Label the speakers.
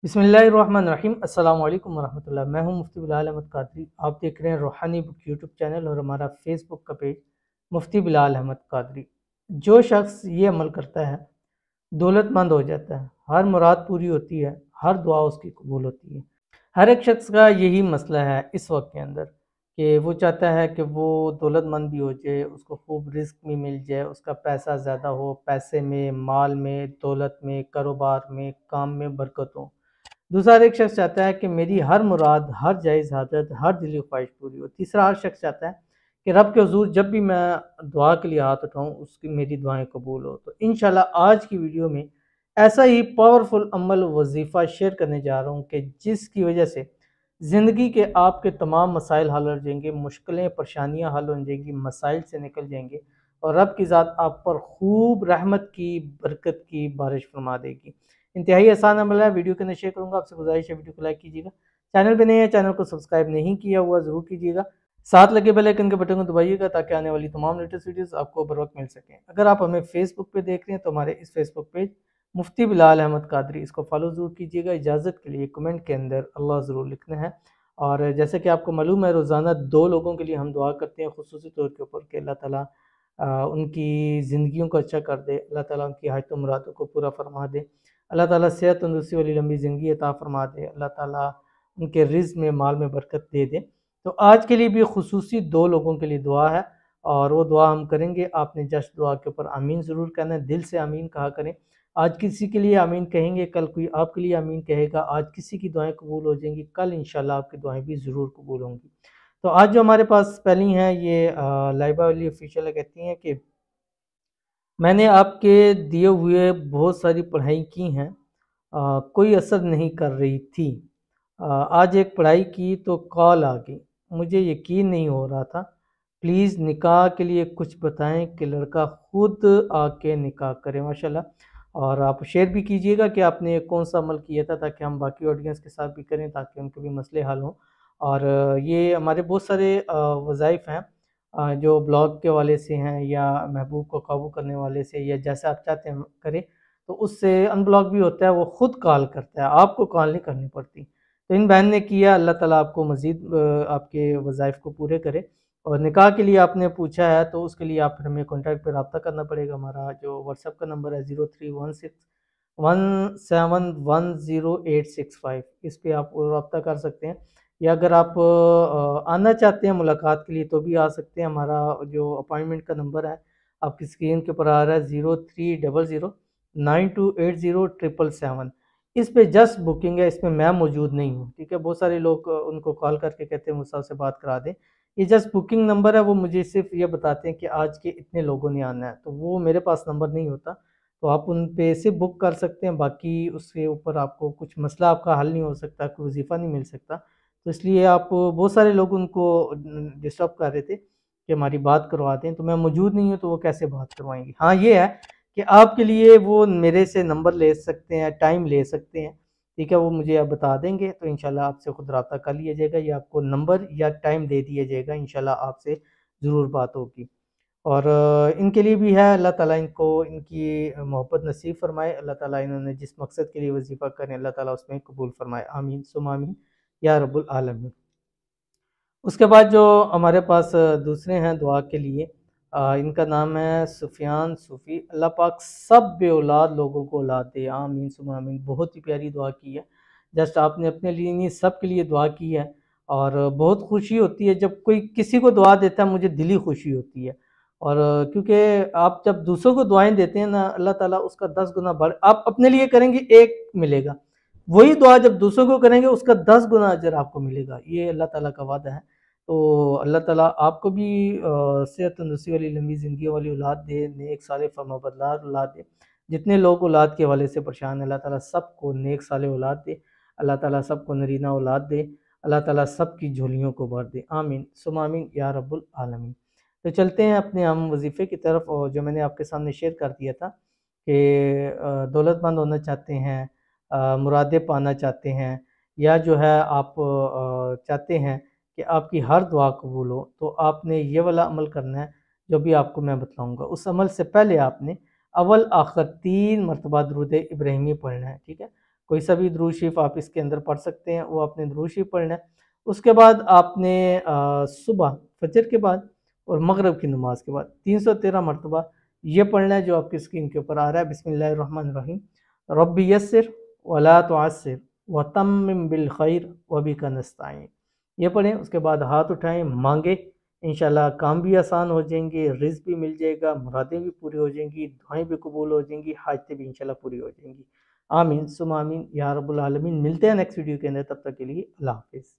Speaker 1: बिस्मिल्लाहिर्रहमानिर्रहीम। अस्सलाम वालेकुम वरहमतुल्लाह। मैं हूं मुफ्ती बिलाल अहमद कादरी। आप देख रहे हैं रूहानी बुक यूट्यूब चैनल और हमारा फेसबुक का पेज मुफ्ती बिलाल अहमद कादरी। जो शख्स ये अमल करता है दौलतमंद हो जाता है, हर मुराद पूरी होती है, हर दुआ उसकी कबूल होती है। हर एक शख्स का यही मसला है इस वक्त के अंदर कि वो चाहता है कि वो दौलतमंद भी हो जाए, उसको खूब रिस्क भी मिल जाए, उसका पैसा ज़्यादा हो, पैसे में, माल में, दौलत में, कारोबार में, काम में बरकत हो। दूसरा एक शख्स चाहता है कि मेरी हर मुराद, हर जायज़ हाजत, हर दिली ख्वाहिश पूरी हो। तीसरा हर शख्स चाहता है कि रब के हुजूर जब भी मैं दुआ के लिए हाथ उठाऊं उसकी मेरी दुआएं कबूल हो। तो इंशाल्लाह आज की वीडियो में ऐसा ही पावरफुल अमल वजीफ़ा शेयर करने जा रहा हूं कि जिसकी वजह से ज़िंदगी के आपके तमाम मसाइल हल हो जाएंगे, मुश्किलें परेशानियां हल हो जाएंगी, मसाइल से निकल जाएंगे और रब की ज़ात आप पर खूब रहमत की, बरकत की बारिश फरमा देगी। इंतहाई आसान अमल है। वीडियो के अंदर शेयर करूंगा। आपसे गुजारिश है वीडियो को लाइक कीजिएगा, चैनल पे नए हैं चैनल को सब्सक्राइब नहीं किया हुआ ज़रूर कीजिएगा, साथ लगे बेल आइकन के बटन को दबाइएगा ताकि आने वाली तमाम लेटेस्ट वीडियोस आपको बर वक्त मिल सकें। अगर आप हमें फेसबुक पे देख रहे हैं तो हमारे इस फेसबुक पेज मुफ्ती बिलाल अहमद कादरी इसको फॉलो ज़रूर कीजिएगा। इजाज़त के लिए कमेंट के अंदर अल्लाह ज़रूर लिखना है। और जैसे कि आपको मालूम है रोज़ाना 2 लोगों के लिए हम दुआ करते हैं खुसूसी तौर के ऊपर कि अल्लाह ताला उनकी ज़िंदगियों को अच्छा कर दे, अल्लाह ताला उनकी हाजत मुरादों को पूरा फरमा दे, अल्लाह ताला सेहत तंदुरुस्ती वाली लंबी ज़िंदगी अता फरमा दे, अल्लाह ताला उनके रिज़्क़ में, माल में बरकत दे दे। तो आज के लिए भी खुसूसी 2 लोगों के लिए दुआ है और वो दुआ हम करेंगे। आपने जस्ट दुआ के ऊपर आमीन ज़रूर कहना है, दिल से आमीन कहा करें। आज किसी के लिए आमीन कहेंगे, कल कोई आपके लिए आमीन कहेगा। आज किसी की दुआएं कबूल हो जाएंगी, कल इंशाल्लाह आपकी दुआएं भी ज़रूर कबूल होंगी। तो आज जो हमारे पास पहली हैं ये लाइबा वाली ऑफिशियल कहती हैं कि मैंने आपके दिए हुए बहुत सारी पढ़ाई की हैं, कोई असर नहीं कर रही थी। आज एक पढ़ाई की तो कॉल आ गई, मुझे यकीन नहीं हो रहा था। प्लीज़ निकाह के लिए कुछ बताएं कि लड़का खुद आके निकाह करे। माशाल्लाह। और आप शेयर भी कीजिएगा कि आपने कौन सा अमल किया था ताकि हम बाकी ऑडियंस के साथ भी करें ताकि उनके भी मसले हल हों। और ये हमारे बहुत सारे वज़ाइफ हैं जो ब्लॉग के वाले से हैं या महबूब को काबू करने वाले से या जैसे आप चाहते हैं करें, तो उससे अनब्लॉक भी होता है, वो ख़ुद कॉल करता है, आपको कॉल नहीं करनी पड़ती। तो इन बहन ने किया, अल्लाह ताला आपको मज़ीद आपके वज़ाइफ को पूरे करे। और निकाह के लिए आपने पूछा है तो उसके लिए आप हमें कॉन्टैक्ट पर रब्ता करना पड़ेगा। हमारा जो व्हाट्सएप का नंबर है 0316171085, इस पे आप रब्ता कर सकते हैं। या अगर आप आना चाहते हैं मुलाकात के लिए तो भी आ सकते हैं। हमारा जो अपॉइंटमेंट का नंबर है आपकी स्क्रीन के ऊपर आ रहा है 0300928077। इस पे जस्ट बुकिंग है, इसमें मैं मौजूद नहीं हूँ। ठीक है, बहुत सारे लोग उनको कॉल करके कहते हैं मुझसे से बात करा दें। ये जस्ट बुकिंग नंबर है, वो मुझे सिर्फ ये बताते हैं कि आज के इतने लोगों ने आना है, तो वो मेरे पास नंबर नहीं होता। तो आप उन पे से बुक कर सकते हैं, बाकी उसके ऊपर आपको कुछ मसला आपका हल नहीं हो सकता, कोई वजीफ़ा नहीं मिल सकता। तो इसलिए आप बहुत सारे लोग उनको डिस्टर्ब कर रहे थे कि हमारी बात करवा दें, तो मैं मौजूद नहीं हूँ तो वो कैसे बात करवाएंगे। हाँ ये है कि आपके लिए वो मेरे से नंबर ले सकते हैं, टाइम ले सकते हैं। ठीक है, वो मुझे आप बता देंगे तो इंशाल्लाह आपसे खुद रब्ता कर लिया जाएगा या आपको नंबर या टाइम दे दिया जाएगा, इंशाल्लाह आपसे ज़रूर बात होगी। और इनके लिए भी है, अल्लाह ताला इनको इनकी मोहब्बत नसीब फरमाए, अल्लाह ताला इन्होंने जिस मकसद के लिए वजीफ़ा करें अल्लाह ताला उसमें कबूल फरमाए। आमीन सुम आमीन या रब्बुल आलमीन। उसके बाद जो हमारे पास दूसरे हैं दुआ के लिए, इनका नाम है सुफियान सूफ़ी। अल्लाह पाक सब बे औलाद लोगों को औलाद दे, आमीन सुम आमीन। बहुत ही प्यारी दुआ की है, जस्ट आपने अपने लिए नहीं सब के लिए दुआ की है। और बहुत खुशी होती है जब कोई किसी को दुआ देता है, मुझे दिली खुशी होती है। और क्योंकि आप जब दूसरों को दुआएं देते हैं ना, अल्लाह ताला उसका 10 गुना बढ़, आप अपने लिए करेंगे एक मिलेगा, वही दुआ जब दूसरों को करेंगे उसका 10 गुना अजर आपको मिलेगा। ये अल्लाह ताला का वादा है। तो अल्लाह ताला आपको भी सेहत तंदुरुस्ती वाली लंबी ज़िंदगी वाली औलाद दे, नेक साले फर्माबरदार औलाद दे। जितने लोग औलाद के हवाले से परेशान हैं, अल्लाह ताला सबको नेक साले औलाद दे, अल्लाह ताला सबको नरीना औलाद दे, अल्लाह ताला सबकी झोलियों को भर दे। आमीन सुम आमीन या रब्बुल आलमीन। तो चलते हैं अपने हम वजीफ़े की तरफ, और जो मैंने आपके सामने शेयर कर दिया था कि दौलतमंद होना चाहते हैं, मुरादें पाना चाहते हैं, या जो है आप चाहते हैं कि आपकी हर दुआ कबूल हो, तो आपने ये वाला अमल करना है जो भी आपको मैं बताऊंगा। उस अमल से पहले आपने अव्वल आखिर 3 मरतबा दुरूद इब्राहिमी पढ़ना है। ठीक है, کوئی سا بھی درود شریف آپ اس کے اندر پڑھ سکتے ہیں، وہ آپ نے درود شریف پڑھنا ہے۔ اس کے بعد آپ نے صبح فجر کے بعد اور مغرب کی نماز کے بعد 313 مرتبہ یہ پڑھنا ہے جو آپ کی اسکرین کے اوپر آ رہا ہے، بسم اللہ الرحمن الرحیم، رب یسر ولا تعسر وتمم بالخیر وبک نستعین، یہ پڑھیں۔ اس کے بعد ہاتھ اٹھائیں، مانگیں، انشاءاللہ کام بھی آسان ہو جائیں گے، رزق بھی مل جائے گا، مرادیں بھی پوری ہو جائیں گی، دعائیں بھی قبول ہو جائیں گی، حاجتیں بھی انشاءاللہ پوری ہو جائیں گی۔ آمین ثم آمین یا رب العالمین۔ ملتے ہیں نیکسٹ ویڈیو کے اندر، تب تک کے لیے اللہ حافظ۔